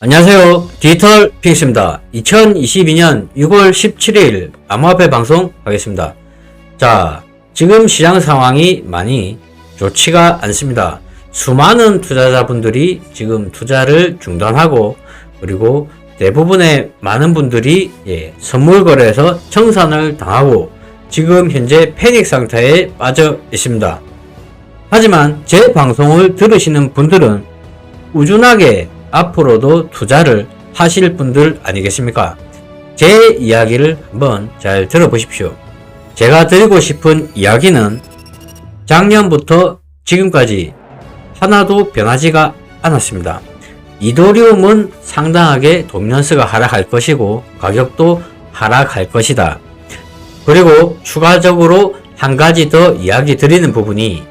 안녕하세요. 디지털 픽스입니다. 2022년 6월 17일 암호화폐 방송 하겠습니다. 자, 지금 시장 상황이 많이 좋지가 않습니다. 수많은 투자자분들이 지금 투자를 중단하고, 그리고 대부분의 많은 분들이 선물 거래에서 청산을 당하고 지금 현재 패닉 상태에 빠져 있습니다. 하지만 제 방송을 들으시는 분들은 꾸준하게 앞으로도 투자를 하실 분들 아니겠습니까? 제 이야기를 한번 잘 들어보십시오. 제가 드리고 싶은 이야기는 작년부터 지금까지 하나도 변하지가 않았습니다. 이더리움은 상당하게 도미넌스가 하락할 것이고 가격도 하락할 것이다. 그리고 추가적으로 한 가지 더 이야기 드리는 부분이,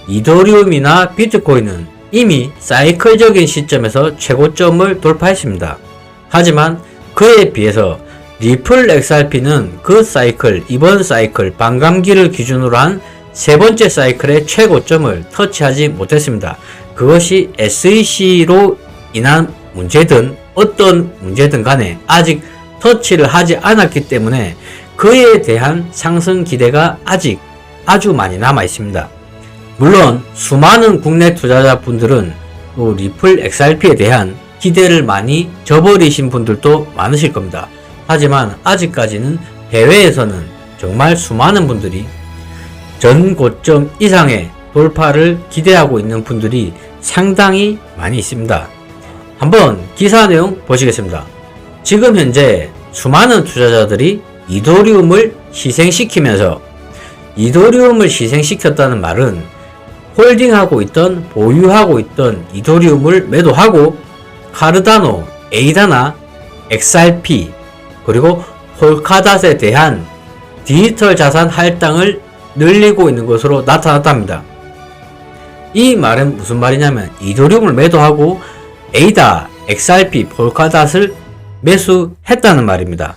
이더리움이나 비트코인은 이미 사이클적인 시점에서 최고점을 돌파했습니다. 하지만 그에 비해서 리플 XRP는 그 사이클, 이번 사이클 반감기를 기준으로 한 세 번째 사이클의 최고점을 터치하지 못했습니다. 그것이 SEC로 인한 문제든 어떤 문제든 간에 아직 터치를 하지 않았기 때문에 그에 대한 상승 기대가 아직 아주 많이 남아 있습니다. 물론 수많은 국내 투자자분들은 또 리플 XRP에 대한 기대를 많이 저버리신 분들도 많으실 겁니다. 하지만 아직까지는 해외에서는 정말 수많은 분들이 전 고점 이상의 돌파를 기대하고 있는 분들이 상당히 많이 있습니다. 한번 기사 내용 보시겠습니다. 지금 현재 수많은 투자자들이 이더리움을 희생시키면서, 이더리움을 희생시켰다는 말은 홀딩하고 있던, 보유하고 있던 이더리움을 매도하고 카르다노, 에이다나, XRP, 그리고 폴카닷에 대한 디지털 자산 할당을 늘리고 있는 것으로 나타났답니다. 이 말은 무슨 말이냐면 이더리움을 매도하고 에이다, XRP, 폴카닷을 매수했다는 말입니다.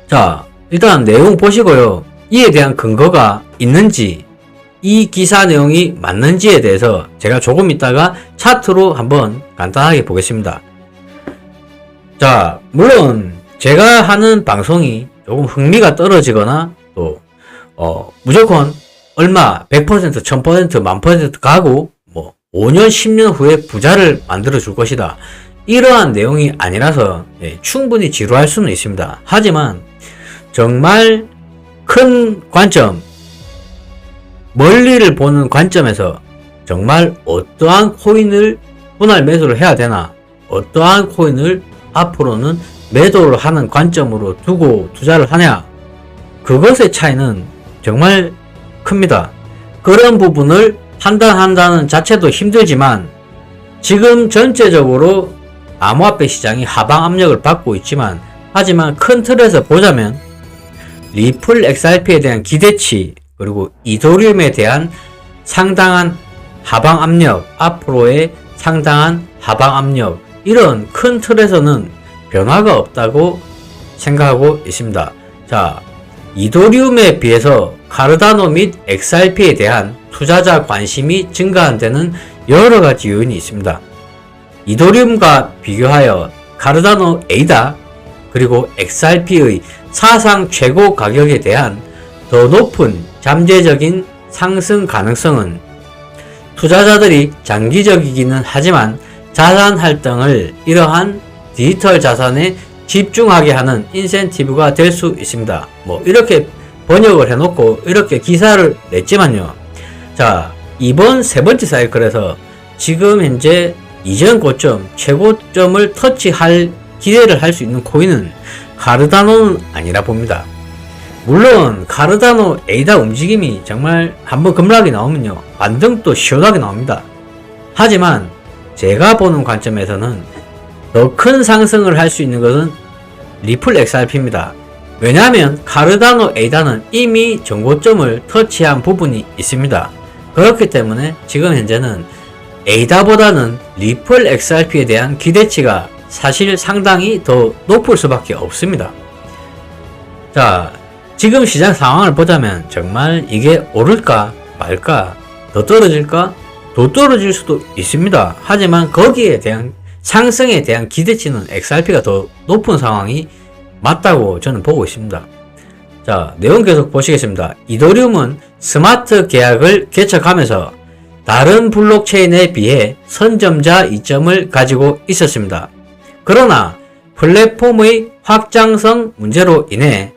자, 일단 내용 보시고요. 이에 대한 근거가 있는지, 이 기사 내용이 맞는지에 대해서 제가 조금 있다가 차트로 한번 간단하게 보겠습니다. 자, 물론 제가 하는 방송이 조금 흥미가 떨어지거나 또 무조건 얼마 100%, 1000%, 1000% 가고 5년, 10년 후에 부자를 만들어 줄 것이다, 이러한 내용이 아니라서 충분히 지루할 수는 있습니다. 하지만 정말 큰 관점, 멀리를 보는 관점에서 정말 어떠한 코인을 분할 매수를 해야 되나, 어떠한 코인을 앞으로는 매도를 하는 관점으로 두고 투자를 하냐, 그것의 차이는 정말 큽니다. 그런 부분을 판단한다는 자체도 힘들지만, 지금 전체적으로 암호화폐 시장이 하방 압력을 받고 있지만, 하지만 큰 틀에서 보자면 리플 XRP에 대한 기대치, 그리고 이더리움에 대한 상당한 하방 압력, 앞으로의 상당한 하방 압력, 이런 큰 틀에서는 변화가 없다고 생각하고 있습니다. 자, 이더리움에 비해서 카르다노 및 XRP에 대한 투자자 관심이 증가한 데는 여러 가지 요인이 있습니다. 이더리움과 비교하여 카르다노 에이다 그리고 XRP의 사상 최고 가격에 대한 더 높은 잠재적인 상승 가능성은 투자자들이 장기적이기는 하지만 자산 할당을 이러한 디지털 자산에 집중하게 하는 인센티브가 될 수 있습니다. 이렇게 번역을 해놓고 이렇게 기사를 냈지만요. 자, 이번 세 번째 사이클에서 지금 현재 이전 고점, 최고점을 터치할 기대를 할 수 있는 코인은 카르다노는 아니라 봅니다. 물론 카르다노 에이다 움직임이 정말 한번 급락이 나오면요, 반등도 시원하게 나옵니다. 하지만 제가 보는 관점에서는 더 큰 상승을 할 수 있는 것은 리플 XRP입니다. 왜냐하면 카르다노 에이다는 이미 정고점을 터치한 부분이 있습니다. 그렇기 때문에 지금 현재는 에이다보다는 리플 XRP에 대한 기대치가 사실 상당히 더 높을 수밖에 없습니다. 자, 지금 시장 상황을 보자면 정말 이게 오를까 말까, 더 떨어질까, 더 떨어질 수도 있습니다. 하지만 거기에 대한 상승에 대한 기대치는 XRP가 더 높은 상황이 맞다고 저는 보고 있습니다. 자, 내용 계속 보시겠습니다. 이더리움은 스마트 계약을 개척하면서 다른 블록체인에 비해 선점자 이점을 가지고 있었습니다. 그러나 플랫폼의 확장성 문제로 인해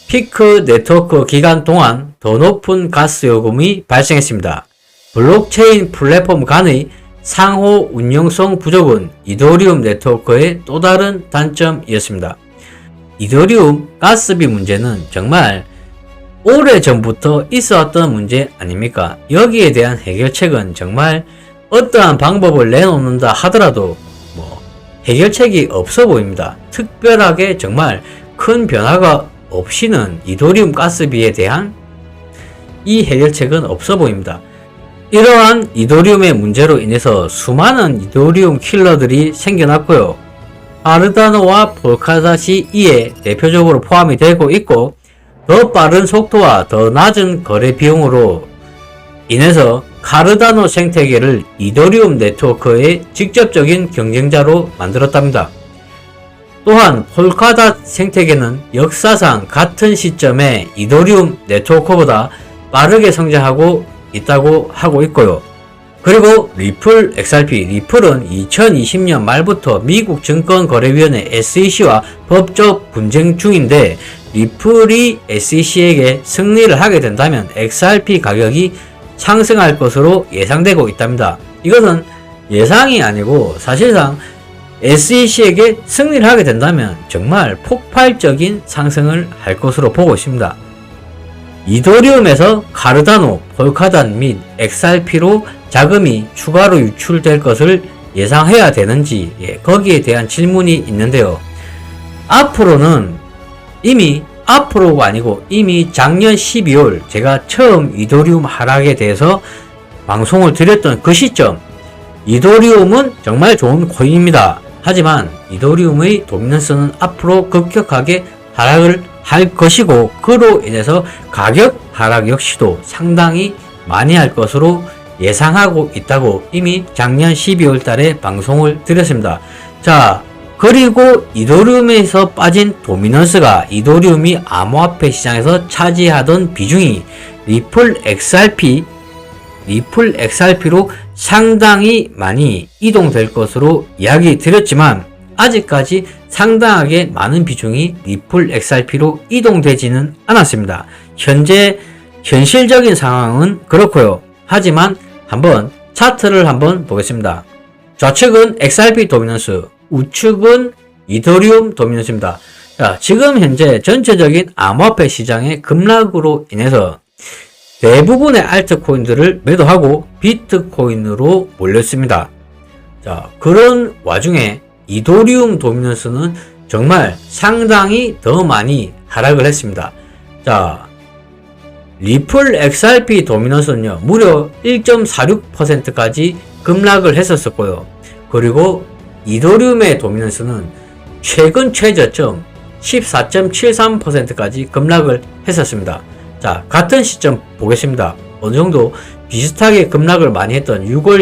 피크 네트워크 기간 동안 더 높은 가스 요금이 발생했습니다. 블록체인 플랫폼 간의 상호 운영성 부족은 이더리움 네트워크의 또 다른 단점이었습니다. 이더리움 가스비 문제는 정말 오래전부터 있어왔던 문제 아닙니까? 여기에 대한 해결책은 정말 어떠한 방법을 내놓는다 하더라도 해결책이 없어 보입니다. 특별하게 정말 큰 변화가 없이는 이더리움 가스비에 대한 이 해결책은 없어 보입니다. 이러한 이더리움의 문제로 인해서 수많은 이더리움 킬러들이 생겨났고요. 카르다노와 폴카닷이 이에 대표적으로 포함이 되고 있고, 더 빠른 속도와 더 낮은 거래 비용으로 인해서 카르다노 생태계를 이더리움 네트워크의 직접적인 경쟁자로 만들었답니다. 또한 폴카닷 생태계는 역사상 같은 시점에 이더리움 네트워크보다 빠르게 성장하고 있다고 하고 있고요. 그리고 리플 XRP, 리플은 2020년 말부터 미국 증권거래위원회 SEC와 법적 분쟁 중인데, 리플이 SEC에게 승리를 하게 된다면 XRP 가격이 상승할 것으로 예상되고 있답니다. 이것은 예상이 아니고 사실상 SEC에게 승리를 하게 된다면 정말 폭발적인 상승을 할 것으로 보고 있습니다. 이더리움에서 카르다노, 폴카닷 및 XRP로 자금이 추가로 유출될 것을 예상해야 되는지, 거기에 대한 질문이 있는데요. 앞으로는 앞으로가 아니고 이미 작년 12월 제가 처음 이더리움 하락에 대해서 방송을 드렸던 그 시점, 이더리움은 정말 좋은 코인입니다. 하지만 이더리움의 도미넌스는 앞으로 급격하게 하락을 할 것이고, 그로 인해서 가격 하락 역시도 상당히 많이 할 것으로 예상하고 있다고 이미 작년 12월 달에 방송을 드렸습니다. 자, 그리고 이더리움에서 빠진 도미넌스가 이더리움이 암호화폐 시장에서 차지하던 비중이 리플 XRP로 상당히 많이 이동될 것으로 이야기 드렸지만, 아직까지 상당하게 많은 비중이 리플 XRP로 이동되지는 않았습니다. 현실적인 상황은 그렇고요. 하지만 한번 차트를 한번 보겠습니다. 좌측은 XRP 도미넌스, 우측은 이더리움 도미넌스입니다. 자, 지금 현재 전체적인 암호화폐 시장의 급락으로 인해서 대부분의 알트코인들을 매도하고 비트코인으로 몰렸습니다. 자, 그런 와중에 이더리움 도미넌스는 정말 상당히 더 많이 하락을 했습니다. 자, 리플 XRP 도미넌스는요, 무려 1.46%까지 급락을 했었고요. 그리고 이더리움의 도미넌스는 최근 최저점 14.73%까지 급락을 했었습니다. 자, 같은 시점 보겠습니다. 어느 정도 비슷하게 급락을 많이 했던 6월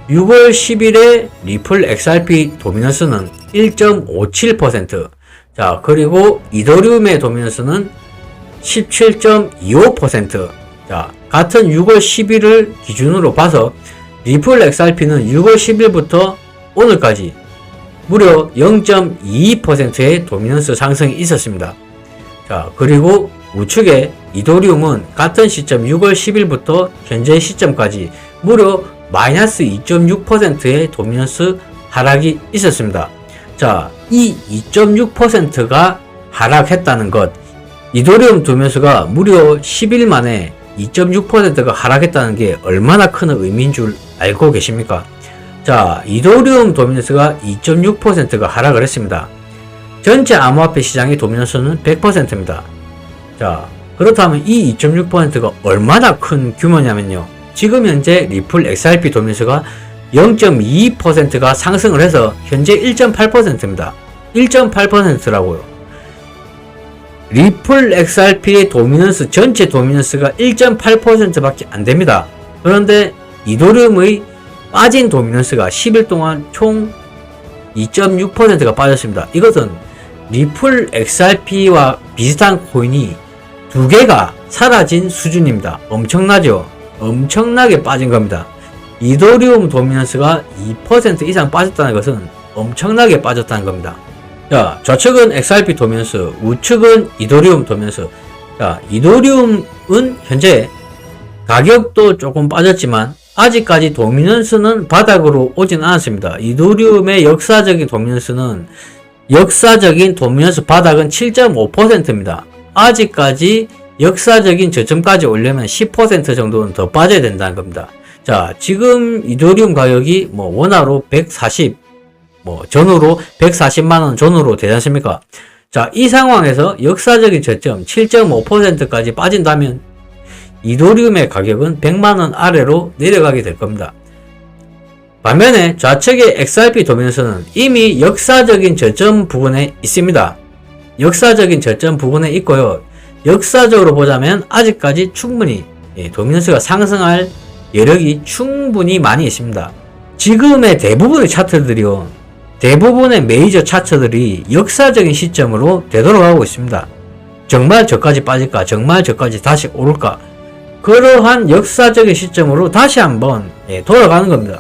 10일에 리플 XRP 도미넌스는 1.57%. 자, 그리고 이더리움의 도미넌스는 17.25%. 자, 같은 6월 10일을 기준으로 봐서 리플 XRP는 6월 10일부터 오늘까지 무려 0.22%의 도미넌스 상승이 있었습니다. 자, 그리고 우측에 이더리움은 같은 시점 6월 10일부터 현재 시점까지 무려 마이너스 2.6%의 도미넌스 하락이 있었습니다. 자, 이 2.6%가 하락했다는 것, 이더리움 도미넌스가 무려 10일 만에 2.6%가 하락했다는 게 얼마나 큰 의미인 줄 알고 계십니까? 자, 이더리움 도미넌스가 2.6%가 하락을 했습니다. 전체 암호화폐 시장의 도미넌스는 100%입니다. 자, 그렇다면 이 2.6%가 얼마나 큰 규모냐면요, 지금 현재 리플 XRP 도미넌스가 0.22%가 상승을 해서 현재 1.8%입니다. 1.8%라고요. 리플 XRP의 도미넌스, 전체 도미넌스가 1.8%밖에 안 됩니다. 그런데 이더리움의 빠진 도미넌스가 10일 동안 총 2.6%가 빠졌습니다. 이것은 리플 XRP와 비슷한 코인이 두 개가 사라진 수준입니다. 엄청나죠? 엄청나게 빠진 겁니다. 이더리움 도미넌스가 2% 이상 빠졌다는 것은 엄청나게 빠졌다는 겁니다. 자, 좌측은 XRP 도미넌스, 우측은 이더리움 도미넌스. 자, 이더리움은 현재 가격도 조금 빠졌지만 아직까지 도미넌스는 바닥으로 오진 않았습니다. 이더리움의 역사적인 도미넌스 바닥은 7.5%입니다. 아직까지 역사적인 저점까지 오려면 10% 정도는 더 빠져야 된다는 겁니다. 자, 지금 이더리움 가격이 원화로 140, 전후로 140만원 전후로 되지 않습니까? 자, 이 상황에서 역사적인 저점 7.5%까지 빠진다면 이더리움의 가격은 100만원 아래로 내려가게 될 겁니다. 반면에 좌측의 XRP 도미넌스는 이미 역사적인 저점 부근에 있습니다. 역사적인 저점 부근에 있고요. 역사적으로 보자면 아직까지 충분히 도미넌스가 상승할 여력이 충분히 많이 있습니다. 지금의 대부분의 차트들이요, 대부분의 메이저 차트들이 역사적인 시점으로 되돌아가고 있습니다. 정말 저까지 빠질까? 정말 저까지 다시 오를까? 그러한 역사적인 시점으로 다시 한번 돌아가는 겁니다.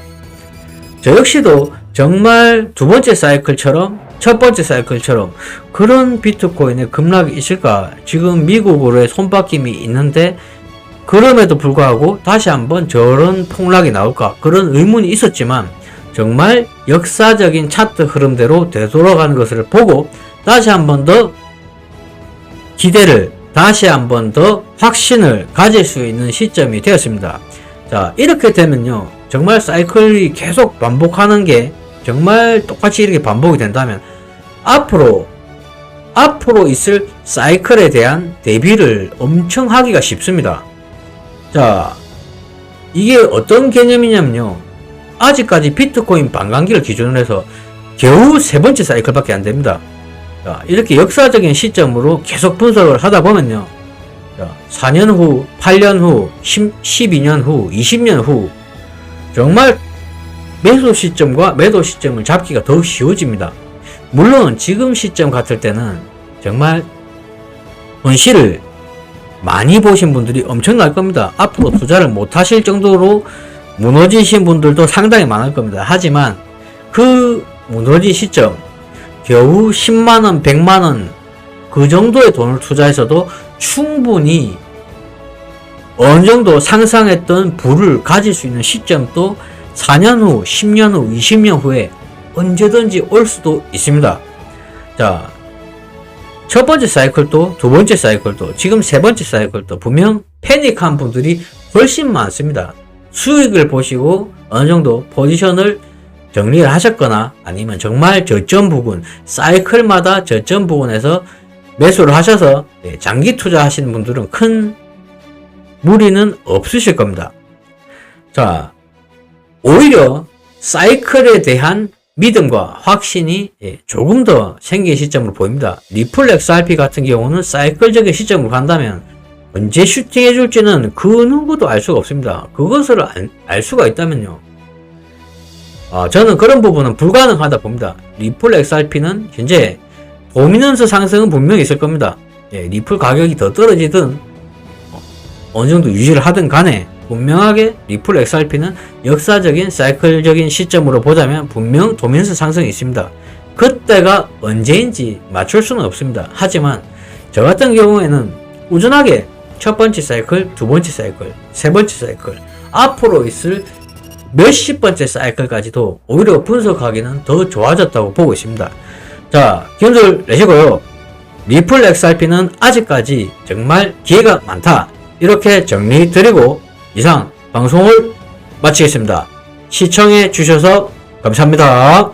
저 역시도 정말 두 번째 사이클처럼, 첫 번째 사이클처럼 그런 비트코인의 급락이 있을까? 지금 미국으로의 손바뀜이 있는데 그럼에도 불구하고 다시 한번 저런 폭락이 나올까? 그런 의문이 있었지만 정말 역사적인 차트 흐름대로 되돌아가는 것을 보고 다시 한번 더 기대를, 다시 한번 더 확신을 가질 수 있는 시점이 되었습니다. 자, 이렇게 되면요, 정말 사이클이 계속 반복하는 게 정말 똑같이 이렇게 반복이 된다면 앞으로 있을 사이클에 대한 대비를 엄청 하기가 쉽습니다. 자, 이게 어떤 개념이냐면요, 아직까지 비트코인 반감기를 기준으로 해서 겨우 세 번째 사이클밖에 안 됩니다. 자, 이렇게 역사적인 시점으로 계속 분석을 하다 보면요, 자, 4년 후, 8년 후, 12년 후, 20년 후 정말 매수 시점과 매도 시점을 잡기가 더 쉬워집니다. 물론 지금 시점 같을 때는 정말 손실을 많이 보신 분들이 엄청날 겁니다. 앞으로 투자를 못 하실 정도로 무너지신 분들도 상당히 많을 겁니다. 하지만 그 무너진 시점, 겨우 10만원, 100만원 그 정도의 돈을 투자해서도 충분히 어느 정도 상상했던 부를 가질 수 있는 시점도 4년 후, 10년 후, 20년 후에 언제든지 올 수도 있습니다. 자, 첫 번째 사이클도 두 번째 사이클도 지금 세 번째 사이클도 분명 패닉한 분들이 훨씬 많습니다. 수익을 보시고 어느 정도 포지션을 정리를 하셨거나 아니면 정말 저점 부분, 사이클마다 저점 부분에서 매수를 하셔서 장기 투자하시는 분들은 큰 무리는 없으실 겁니다. 자, 오히려 사이클에 대한 믿음과 확신이 조금 더 생긴 시점으로 보입니다. 리플 XRP 같은 경우는 사이클적인 시점으로 간다면 언제 슈팅해 줄지는 그 누구도 알 수가 없습니다. 그것을 알 수가 있다면요, 저는 그런 부분은 불가능하다 봅니다. 리플 XRP는 현재 도미넌스 상승은 분명히 있을 겁니다. 리플 가격이 더 떨어지든 어느 정도 유지를 하든 간에 분명하게 리플 XRP는 역사적인 사이클적인 시점으로 보자면 분명 도미넌스 상승이 있습니다. 그때가 언제인지 맞출 수는 없습니다. 하지만 저 같은 경우에는 꾸준하게 첫 번째 사이클, 두 번째 사이클, 세 번째 사이클, 앞으로 있을 몇십 번째 사이클까지도 오히려 분석하기는 더 좋아졌다고 보고 있습니다. 자, 기운들 내시고요. 리플 XRP는 아직까지 정말 기회가 많다, 이렇게 정리 드리고 이상 방송을 마치겠습니다. 시청해 주셔서 감사합니다.